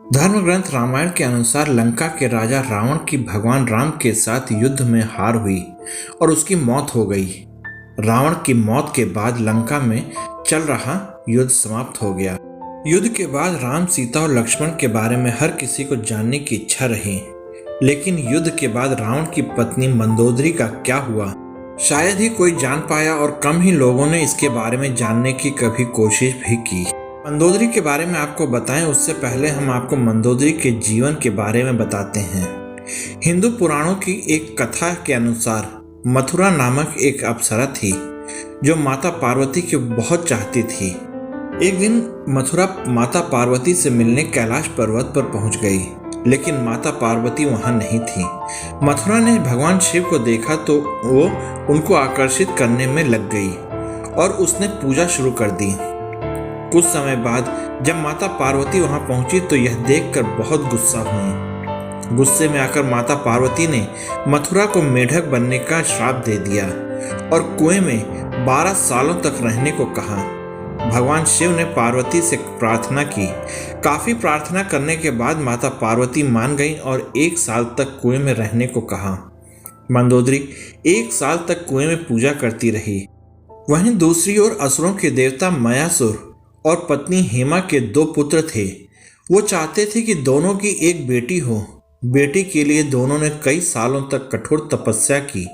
धर्म ग्रंथ रामायण के अनुसार लंका के राजा रावण की भगवान राम के साथ युद्ध में हार हुई और उसकी मौत हो गई। रावण की मौत के बाद लंका में चल रहा युद्ध समाप्त हो गया। युद्ध के बाद राम, सीता और लक्ष्मण के बारे में हर किसी को जानने की इच्छा रही, लेकिन युद्ध के बाद रावण की पत्नी मंदोदरी का क्या हुआ, शायद ही कोई जान पाया और कम ही लोगों ने इसके बारे में जानने की कभी कोशिश भी की। मंदोदरी के बारे में आपको बताएं उससे पहले हम आपको मंदोदरी के जीवन के बारे में बताते हैं। हिंदू पुराणों की एक कथा के अनुसार मथुरा नामक एक अप्सरा थी जो माता पार्वती की बहुत चाहती थी। एक दिन मथुरा माता पार्वती से मिलने कैलाश पर्वत पर पहुंच गई, लेकिन माता पार्वती वहां नहीं थी। मथुरा ने भगवान शिव को देखा तो वो उनको आकर्षित करने में लग गई और उसने पूजा शुरू कर दी। कुछ समय बाद जब माता पार्वती वहां पहुंची तो यह देखकर बहुत गुस्सा हुई। गुस्से में आकर माता पार्वती ने मथुरा को मेढक बनने का श्राप दे दिया और कुएं में 12 सालों तक रहने को कहा। भगवान शिव ने पार्वती से प्रार्थना की। काफी प्रार्थना करने के बाद माता पार्वती मान गई और 1 साल तक कुएं में रहने को कहा। मंदोदरी 1 साल तक कुएं में पूजा करती रही। वहीं दूसरी ओर असुरों के देवता मयासुर और पत्नी हेमा के 2 पुत्र थे। वो चाहते थे कि दोनों की एक बेटी हो। बेटी के लिए दोनों ने कई सालों तक कठोर तपस्या की।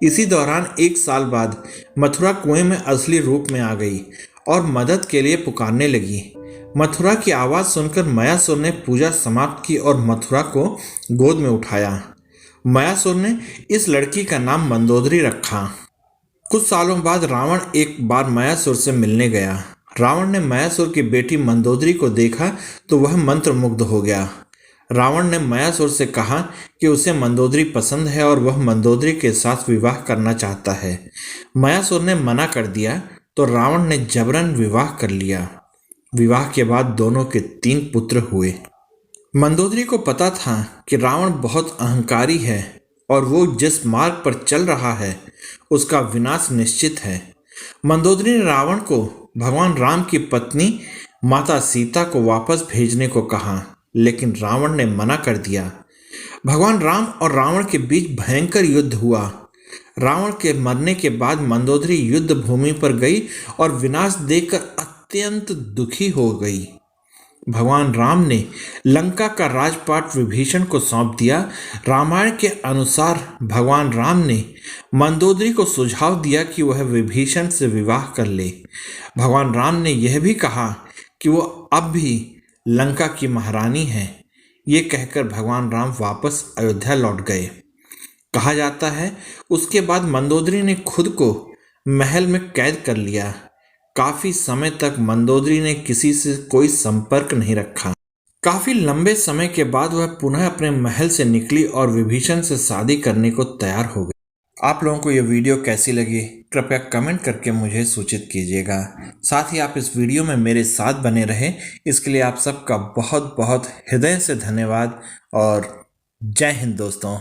इसी दौरान 1 साल बाद मथुरा कुएं में असली रूप में आ गई और मदद के लिए पुकारने लगी। मथुरा की आवाज़ सुनकर मयासुर ने पूजा समाप्त की और मथुरा को गोद में उठाया। मयासुर ने इस लड़की का नाम मंदोदरी रखा। कुछ सालों बाद रावण एक बार मयासुर से मिलने गया। रावण ने मयासुर की बेटी मंदोदरी को देखा तो वह मंत्रमुग्ध हो गया। रावण ने मयासुर से कहा कि उसे मंदोदरी पसंद है और वह मंदोदरी के साथ विवाह करना चाहता है। मयासुर ने मना कर दिया तो रावण ने जबरन विवाह कर लिया। विवाह के बाद दोनों के 3 पुत्र हुए। मंदोदरी को पता था कि रावण बहुत अहंकारी है और वो जिस मार्ग पर चल रहा है उसका विनाश निश्चित है। मंदोदरी ने रावण को भगवान राम की पत्नी माता सीता को वापस भेजने को कहा, लेकिन रावण ने मना कर दिया। भगवान राम और रावण के बीच भयंकर युद्ध हुआ। रावण के मरने के बाद मंदोदरी युद्ध भूमि पर गई और विनाश देखकर अत्यंत दुखी हो गई। भगवान राम ने लंका का राजपाट विभीषण को सौंप दिया। रामायण के अनुसार भगवान राम ने मंदोदरी को सुझाव दिया कि वह विभीषण से विवाह कर ले। भगवान राम ने यह भी कहा कि वो अब भी लंका की महारानी है। ये कहकर भगवान राम वापस अयोध्या लौट गए। कहा जाता है उसके बाद मंदोदरी ने खुद को महल में कैद कर लिया। काफी समय तक मंदोदरी ने किसी से कोई संपर्क नहीं रखा। काफी लंबे समय के बाद वह पुनः अपने महल से निकली और विभीषण से शादी करने को तैयार हो गई। आप लोगों को यह वीडियो कैसी लगी कृपया कमेंट करके मुझे सूचित कीजिएगा। साथ ही आप इस वीडियो में मेरे साथ बने रहें, इसके लिए आप सबका बहुत बहुत हृदय से धन्यवाद और जय हिंद दोस्तों।